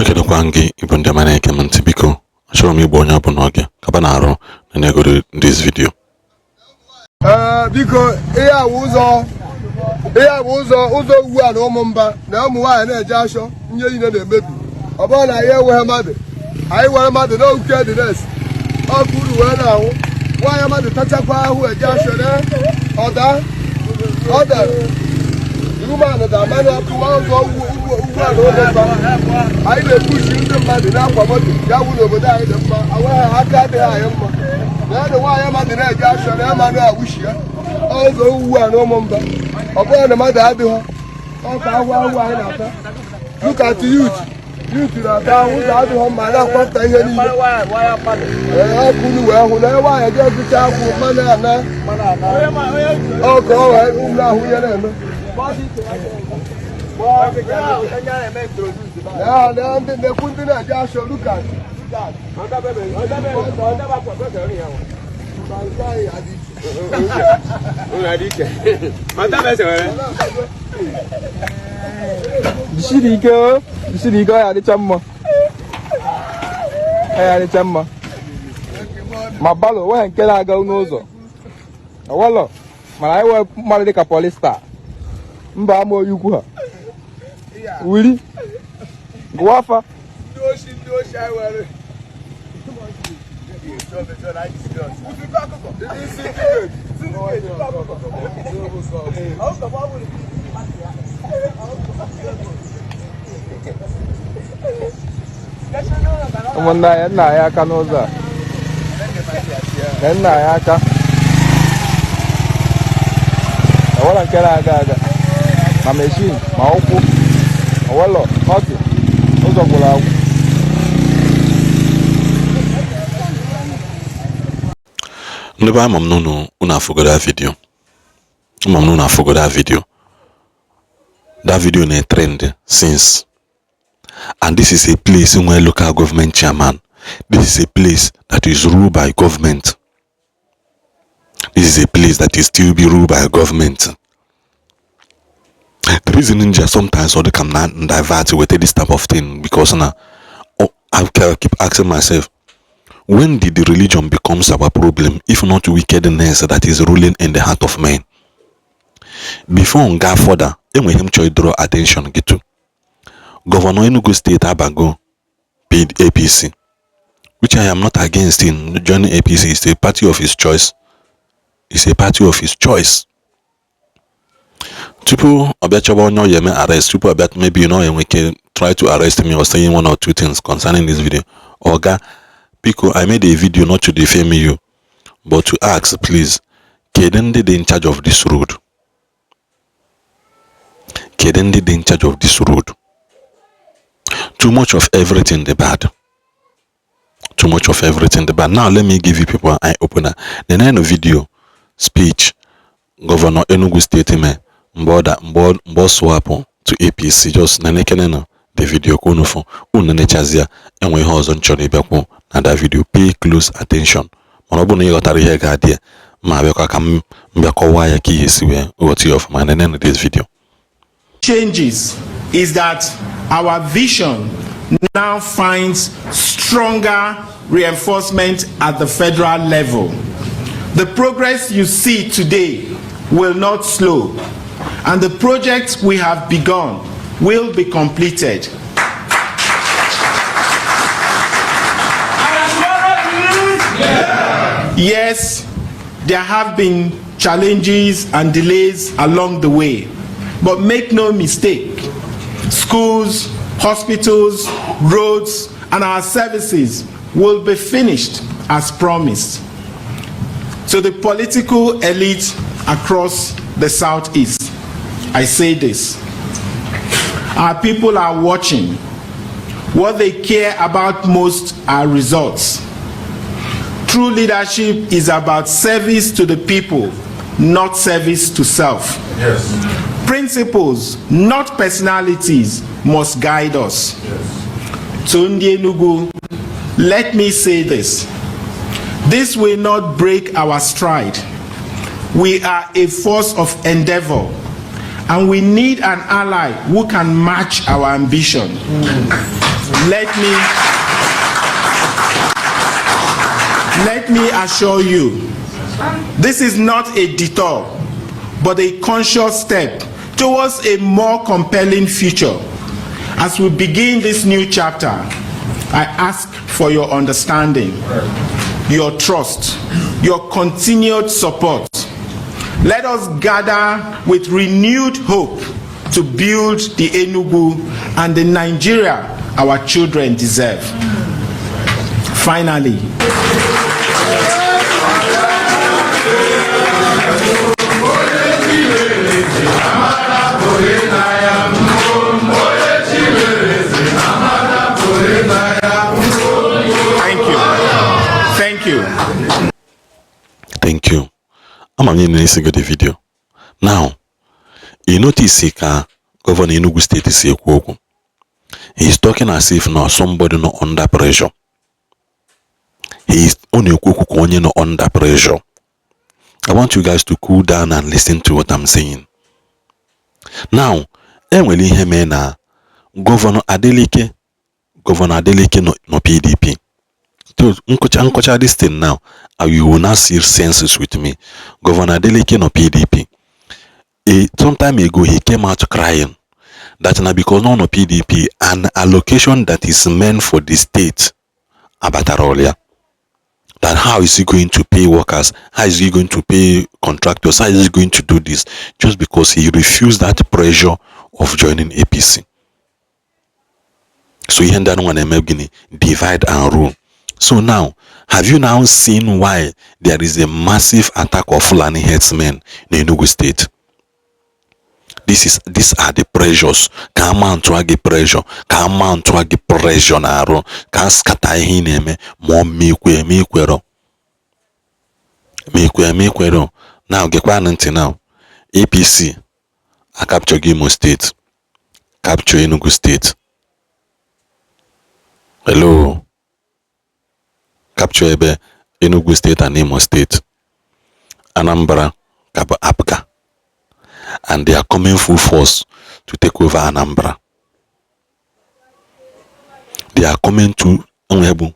Okay, the Kwangi, even the Manaka Mantibiko, show me Bonya Bonoga, Cabanaro, and I go to this video. Because here was one Omumba, now Mwana Jasho, you know the baby. Upon I hear where mother. I want mother, don't care the rest. How good were now? Why am I the Tachapa who are Jasho there? Other. Woman that man up to one go. I will push you the man in our body. That will over die. I got the iron. That's why I'm at the edge. I'm at the wish you. Also, who are no member. Upon the mother, look at the youth. You to the town without home, my love. What I hear. I couldn't wear whenever I get the child for Manana. Oh, go ahead. Who now, they put in a jar, so look at that. Mbah And Enugu Willie Guafa my machine, my open, a wallet, hot, Never mamnuno unafugoda video. Mamnuno afugoda video. That video is a trend since. And this is a place where local government chairman. This is a place that is ruled by government. This is a place that is still be ruled by government. The reason Ninja sometimes all they can divert with this type of thing because now I keep asking myself, when did the religion becomes our problem if not wickedness that is ruling in the heart of man? Before on go further, we him to draw attention get to Governor Enugu State Abago paid APC, which I am not against in joining APC. Is a party of his choice. It's a party of his choice. People about arrest people about maybe and we can try to arrest me or saying one or two things concerning this video. Oga, Pico, I made a video not to defame you, but to ask, please, Kedende in charge of this road. Kedende in charge of this road. Too much of everything the bad. Too much of everything the bad. Now let me give you people an eye opener. The end of video speech, Governor Enugu State Mbo swap to APC just nanekene the video kono for unanechazia enwe ihe ọzọ nchọrọ ịbịakwu na that video. Pay close attention. Mana ọ bụ na ị ghọtara ihe ga-adị ma abịakwa ka m bịakọwa ya ka ihe si wee ghọta ya ọfụma na end this video. Changes is that our vision now finds stronger reinforcement at the federal level. The progress you see today will not slow, and the projects we have begun will be completed. Yes, there have been challenges and delays along the way, but make no mistake, schools, hospitals, roads, and our services will be finished as promised. To the political elite across the Southeast, I say this: our people are watching. What they care about most are results. True leadership is about service to the people, not service to self. Yes. Principles, not personalities, must guide us. Yes. To Mbah And Enugu, let me say this: this will not break our stride. We are a force of endeavor, and we need an ally who can match our ambition. Let me assure you, this is not a detour, but a conscious step towards a more compelling future. As we begin this new chapter, I ask for your understanding, your trust, your continued support. Let us gather with renewed hope to build the Enugu and the Nigeria our children deserve. Finally, Thank you. I'm going to the video. Now, you notice ka Governor Enugu State is ekwu. He's talking as if now somebody not under pressure. He's only not under pressure. I want you guys to cool down and listen to what I'm saying. Now, enwere ihe mee na Governor Adeleke no PDP. So, nkocha this thing now, you will now see senses with me. Governor Adeleke no PDP. Some time ago, he came out crying that now because no PDP, an allocation that is meant for the state, Abatarolia, that how is he going to pay workers? How is he going to pay contractors? How is he going to do this? Just because he refused that pressure of joining APC. So he ended on a divide and rule. So now, have you now seen why there is a massive attack of Fulani herdsmen in Enugu State? These are the pressures. Come on to agi pressure. Come on to agi pressure na aro. Ka skata ihe na-eme mo mekwero. Now gekwa ntị now. APC a capture Imo State. Capture Enugu State. Hello. Capture ebe Enugu State and Imo State. Anambra kaba Apga. And they are coming full force to take over Anambra. They are coming to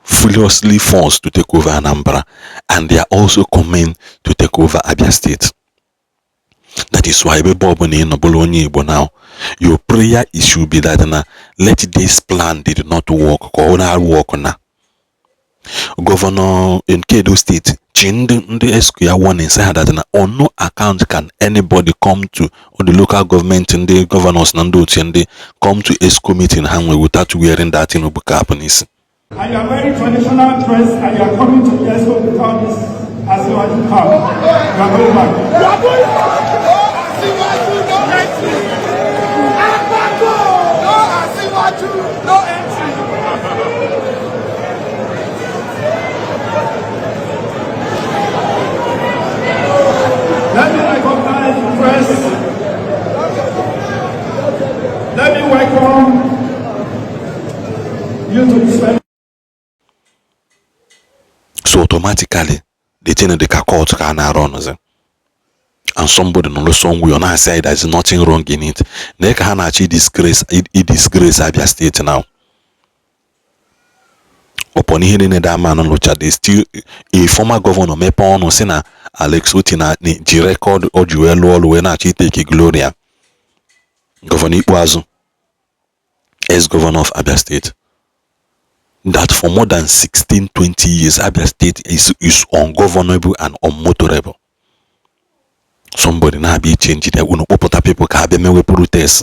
furiously forced to take over Anambra, and they are also coming to take over Abia State. That is why Igbo now, your prayer it should be that let this plan did not work. Governor in Kedo State, the SQR warning said that on no account can anybody come to or the local government and the governors and they come to ESCO meeting without wearing that in Obukapanis. And you are very traditional dress and you are coming to ESCO without this as you are to come. You are going back. You are going back. No entry. Let me recognize the press. Let me welcome you to spend. So automatically, they tell the court can run, and somebody on the song we on our side there's nothing wrong in it. They can actually disgrace Abia State now. Upon hearing that man on Lucha, they still a former governor Mepon Sena Alex Utina G record or Juelo when actually take Gloria. Governor Iwazu, ex-governor of Abia State. That for more than 16-20 years Abia State is ungovernable and unmotorable. Somebody now be changing there. Uno popota people can be me protest.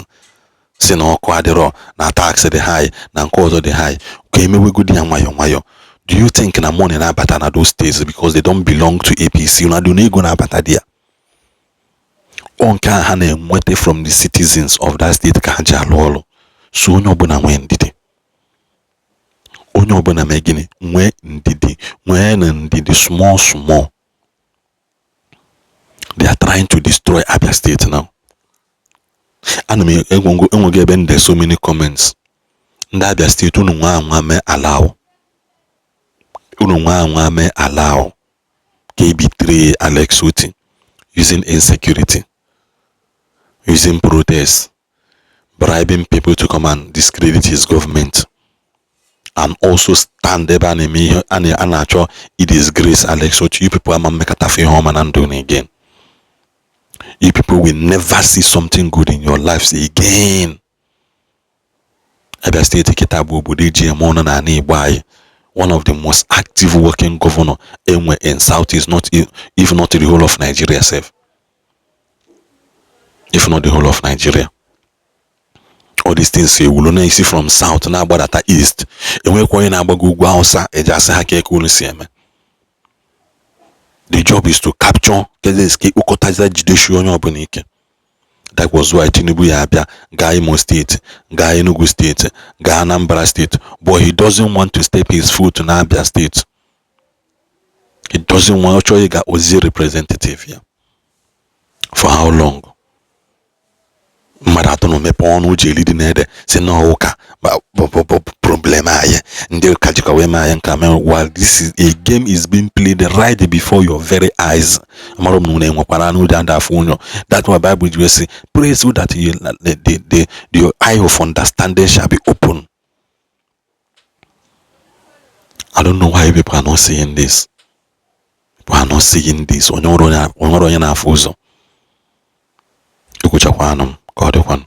Say no kwadero na tax the high na cause the high. Okay, me we good mayo. Do you think na money na bata na those states because they don't belong to APC? Una do go na bata dia. Onka hane mwete from the citizens of that state kanja lolo. So onyo bona ndidi. Onyo bona megini mwe ndidi small. They are trying to destroy Abia State now. And there's so many comments. Abia State allow. KB3 Alex Uti. using insecurity, using protests, bribing people to come and discredit his government, and also stand there and actually disgrace Alex Ochi. You people are make a home and doing again. You people will never see something good in your lives again. Abia State Kitabu Budeji Amona na Igbo, one of the most active working governor anywhere in South is not, if not the whole of Nigeria self. If not the whole of Nigeria. All these things say will only see from south na agbadata east. Enwe kwa na agbago ugwu Hausa eja ase ha ke unu si eme. The job is to capture kezeske ukotaza jideshi onye obuna ike. That was why Tinubu ya abia ga Imo State, ga Enugu State, ga Anambra State, but he doesn't want to step his foot in Abia State. He doesn't want to get Ozi representative here. For how long? Marathon mepe ọnụ uji elidi n'ede si na ụka problem aye ndị kajika we ma nka me, while a game is being played right before your very eyes. Amarom no enwekwara no da afọ unyo. That's why Bible will say, pray so that your eye of understanding shall be open. I don't know why people are not seeing this. People are not seeing this. Onyoro ya na afọ ụzọ. Ekuchakwa anum. God one.